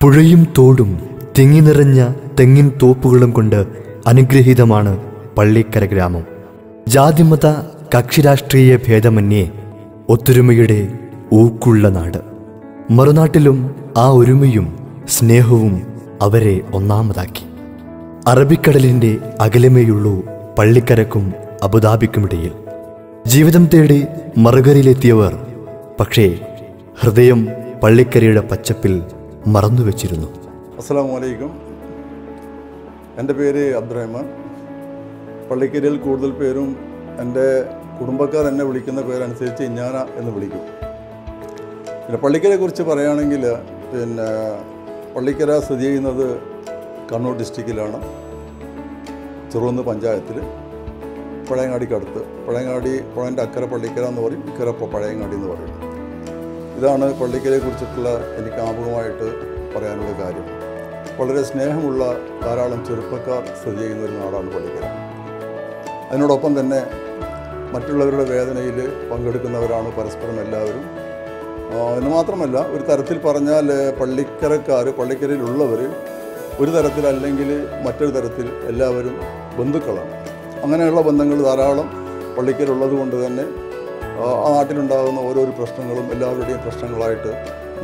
പുഴയും തോടും തിങ്ങി നിറഞ്ഞ തെങ്ങിൻ തോപ്പുകളും കൊണ്ട് അനുഗ്രഹീതമാണ് പള്ളിക്കര ഗ്രാമം. ജാതിമത കക്ഷിരാഷ്ട്രീയ ഭേദമന്യേ ഒത്തൊരുമയുടെ ഊക്കുള്ള നാട്. മറുനാട്ടിലും ആ ഒരുമയും സ്നേഹവും അവരെ ഒന്നാമതാക്കി. അറബിക്കടലിൻ്റെ അകലമേയുള്ളൂ പള്ളിക്കരക്കും അബുദാബിക്കുമിടയിൽ. ജീവിതം തേടി മറുകരയിലെത്തിയവർ പക്ഷേ ഹൃദയം പള്ളിക്കരയുടെ പച്ചപ്പിൽ മറന്നുവെച്ചിരുന്നു. അസ്സലാമു അലൈക്കും. എൻ്റെ പേര് അബ്ദുറഹ്മാൻ. പള്ളിക്കരയിൽ കൂടുതൽ പേരും എൻ്റെ കുടുംബക്കാർ എന്നെ വിളിക്കുന്ന പേരനുസരിച്ച് ഇഞ്ഞാന എന്ന് വിളിക്കും. പിന്നെ പള്ളിക്കരയെക്കുറിച്ച് പറയുകയാണെങ്കിൽ പള്ളിക്കര സ്ഥിതി ചെയ്യുന്നത് കണ്ണൂർ ഡിസ്ട്രിക്റ്റിലാണ്, ചെറുകുന്ന് പഞ്ചായത്തിൽ, പഴയങ്ങാടിക്കടുത്ത്. പഴയങ്ങാടി പുഴൻ്റെ അക്കരെ പള്ളിക്കര എന്ന് പറയും, ഇക്കരെ പഴയങ്ങാടി എന്ന് പറയും. ഇതാണ് പള്ളിക്കരയെക്കുറിച്ചിട്ടുള്ള എനിക്ക് ആമുഖമായിട്ട് പറയാനുള്ള കാര്യം. വളരെ സ്നേഹമുള്ള ധാരാളം ചെറുപ്പക്കാർ സ്ഥിതി ചെയ്യുന്ന ഒരു നാടാണ് പള്ളിക്കര. അതിനോടൊപ്പം തന്നെ മറ്റുള്ളവരുടെ വേദനയിൽ പങ്കെടുക്കുന്നവരാണ് പരസ്പരം എല്ലാവരും. എന്ന് മാത്രമല്ല, ഒരു തരത്തിൽ പറഞ്ഞാൽ പള്ളിക്കരയിലുള്ളവർ ഒരു തരത്തിൽ അല്ലെങ്കിൽ മറ്റൊരു തരത്തിൽ എല്ലാവരും ബന്ധുക്കളാണ്. അങ്ങനെയുള്ള ബന്ധങ്ങൾ ധാരാളം പള്ളിക്കരുള്ളത് കൊണ്ട് തന്നെ ആ നാട്ടിലുണ്ടാകുന്ന ഓരോരോ പ്രശ്നങ്ങളും എല്ലാവരുടെയും പ്രശ്നങ്ങളായിട്ട്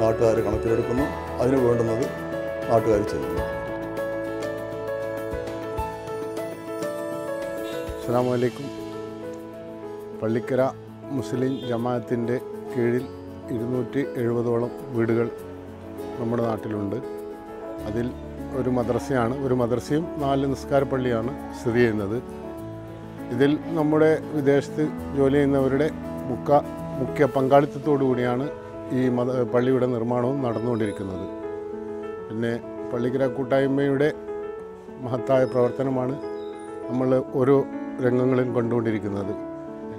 നാട്ടുകാർ കണക്കിലെടുക്കുന്നു. അതിന് വേണ്ടുന്നത് നാട്ടുകാർ ചെയ്യുന്നു. അസ്സലാമു അലൈക്കും. പള്ളിക്കര മുസ്ലിം ജമാഅത്തിൻ്റെ കീഴിൽ 270ഓളം വീടുകൾ നമ്മുടെ നാട്ടിലുണ്ട്. അതിൽ ഒരു മദ്രസയാണ്, ഒരു മദ്രസയും 4 നിസ്കാര പള്ളിയാണ് സ്ഥിതി ചെയ്യുന്നത്. ഇതിൽ നമ്മുടെ വിദേശത്ത് ജോലി ചെയ്യുന്നവരുടെ മുഖ്യ പങ്കാളിത്തത്തോടു കൂടിയാണ് ഈ പള്ളിയുടെ നിർമ്മാണവും നടന്നുകൊണ്ടിരിക്കുന്നത്. പിന്നെ പള്ളിക്കര കൂട്ടായ്മയുടെ മഹത്തായ പ്രവർത്തനമാണ് നമ്മൾ ഓരോ രംഗങ്ങളിലും കണ്ടുകൊണ്ടിരിക്കുന്നത്.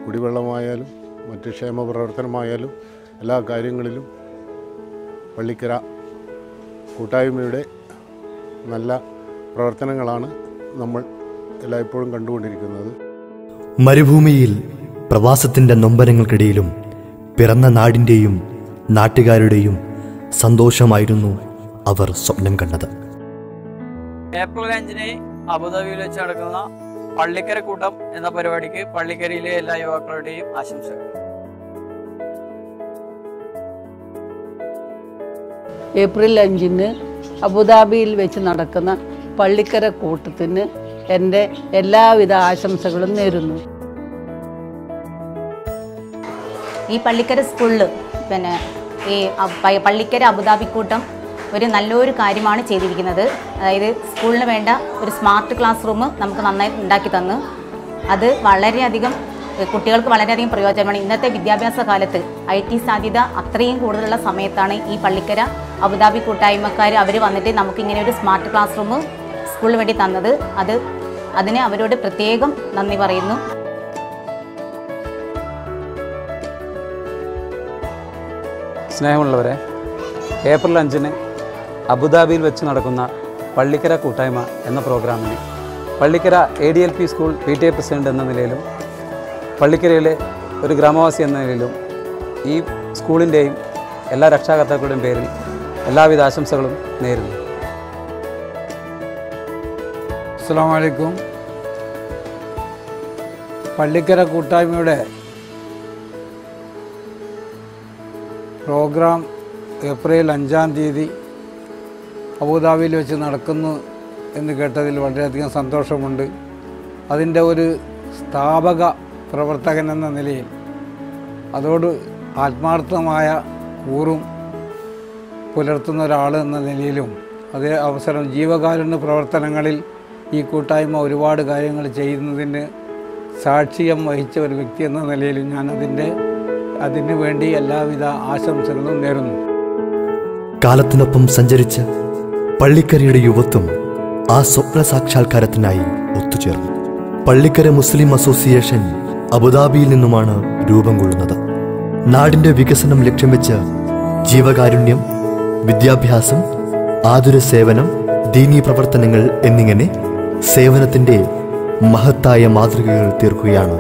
കുടിവെള്ളമായാലും മറ്റ് ക്ഷേമ പ്രവർത്തനമായാലും എല്ലാ കാര്യങ്ങളിലും പള്ളിക്കര കൂട്ടായ്മയുടെ നല്ല പ്രവർത്തനങ്ങളാണ് നമ്മൾ എല്ലായ്പ്പോഴും കണ്ടുകൊണ്ടിരിക്കുന്നത്. മരുഭൂമിയിൽ പ്രവാസത്തിൻ്റെ നൊമ്പരങ്ങൾക്കിടയിലും പിറന്ന നാടിൻ്റെയും നാട്ടുകാരുടെയും സന്തോഷമായിരുന്നു അവർ സ്വപ്നം കണ്ടത്. ഏപ്രിൽ 5-ന് അബുദാബിയിൽ വെച്ച് നടക്കുന്ന പള്ളിക്കര കൂട്ടം എന്ന പരിപാടിക്ക് പള്ളിക്കരയിലെ എല്ലാ യുവാക്കളുടെയും ആശംസകൾ. ഏപ്രിൽ 5-ന് അബുദാബിയിൽ വെച്ച് നടക്കുന്ന പള്ളിക്കര കൂട്ടത്തിന് എൻ്റെ എല്ലാവിധ ആശംസകളും നേരുന്നു. ഈ പള്ളിക്കര സ്കൂളിൽ ഈ പള്ളിക്കര അബുദാബി കൂട്ടം ഒരു നല്ലൊരു കാര്യമാണ് ചെയ്തിരിക്കുന്നത്. അതായത് സ്കൂളിന് വേണ്ട ഒരു സ്മാർട്ട് ക്ലാസ് റൂം നമുക്ക് നന്നായി ഉണ്ടാക്കി തന്നു. അത് വളരെയധികം കുട്ടികൾക്ക് വളരെയധികം പ്രയോജനമാണ്. ഇന്നത്തെ വിദ്യാഭ്യാസ കാലത്ത് IT സാധ്യത അത്രയും കൂടുതലുള്ള സമയത്താണ് ഈ പള്ളിക്കര അബുദാബി കൂട്ടായ്മക്കാർ അവർ വന്നിട്ട് നമുക്കിങ്ങനെ ഒരു സ്മാർട്ട് ക്ലാസ് റൂം സ്കൂളിന് വേണ്ടി തന്നത്. അതിന് അവരോട് പ്രത്യേകം നന്ദി പറയുന്നു. സ്നേഹമുള്ളവരെ, ഏപ്രിൽ 5-ന് അബുദാബിയിൽ വെച്ച് നടക്കുന്ന പള്ളിക്കര കൂട്ടായ്മ എന്ന പ്രോഗ്രാമിന് Pallikkara ADLP school PTA president എന്ന നിലയിലും പള്ളിക്കരയിലെ ഒരു ഗ്രാമവാസി എന്ന നിലയിലും ഈ സ്കൂളിൻ്റെയും എല്ലാ രക്ഷാകർത്താക്കളുടെയും പേരിൽ എല്ലാവിധ ആശംസകളും നേരുന്നു. അസ്സലാമു അലൈക്കും. പള്ളിക്കര കൂട്ടായ്മയുടെ പ്രോഗ്രാം ഏപ്രിൽ 5-ാം തീയതി അബുദാബിയിൽ വെച്ച് നടക്കുന്നു എന്ന് കേട്ടതിൽ വളരെയധികം സന്തോഷമുണ്ട്. അതിൻ്റെ ഒരു സ്ഥാപക പ്രവർത്തകൻ എന്ന നിലയിൽ അതോട് ആത്മാർത്ഥമായ കൂറും പുലർത്തുന്ന ഒരാൾ എന്ന നിലയിലും അതേ അവസരം ജീവകാരുണ്യ പ്രവർത്തനങ്ങളിൽ ഈ കൂട്ടായ്മ ഒരുപാട് കാര്യങ്ങൾ ചെയ്യുന്നതിന് സാക്ഷ്യം വഹിച്ച ഒരു വ്യക്തി എന്ന നിലയിലും ഞാൻ അതിനു വേണ്ടി എല്ലാവിധ ആശംസകളും നേരുന്നു. കാലത്തിനൊപ്പം സഞ്ചരിച്ച പള്ളിക്കരയുടെ യുവത്വം ആ സ്വപ്ന സാക്ഷാത്കാരത്തിനായി ഒത്തുചേർന്നു. പള്ളിക്കര മുസ്ലിം അസോസിയേഷൻ അബുദാബിയിൽ നിന്നുമാണ് രൂപം കൊള്ളുന്നത്. നാടിന്റെ വികസനം ലക്ഷ്യം വെച്ച് ജീവകാരുണ്യം, വിദ്യാഭ്യാസം, ആതുര സേവനം, ദീനീ പ്രവർത്തനങ്ങൾ എന്നിങ്ങനെ സേവനത്തിന്റെ മഹത്തായ മാതൃകകൾ തീർക്കുകയാണ്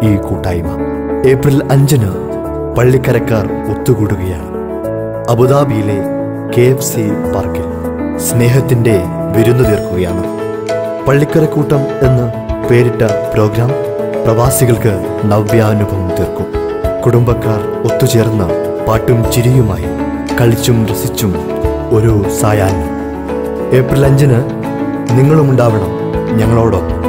ഈ കൂട്ടായ്മ. ഏപ്രിൽ 5-ന് പള്ളിക്കരക്കാർ ഒത്തുകൂടുകയാണ് അബുദാബിയിലെ KFC പാർക്കിൽ. സ്നേഹത്തിൻ്റെ വിരുന്നു തീർക്കുകയാണ്. പള്ളിക്കരക്കൂട്ടം എന്ന് പേരിട്ട പ്രോഗ്രാം പ്രവാസികൾക്ക് നവ്യാനുഭവം തീർക്കും. കുടുംബക്കാർ ഒത്തുചേർന്ന് പാട്ടും ചിരിയുമായി കളിച്ചും രസിച്ചും ഒരു സായാഹ്നം. ഏപ്രിൽ 5 നിങ്ങളുമുണ്ടാവണം ഞങ്ങളോടൊപ്പം.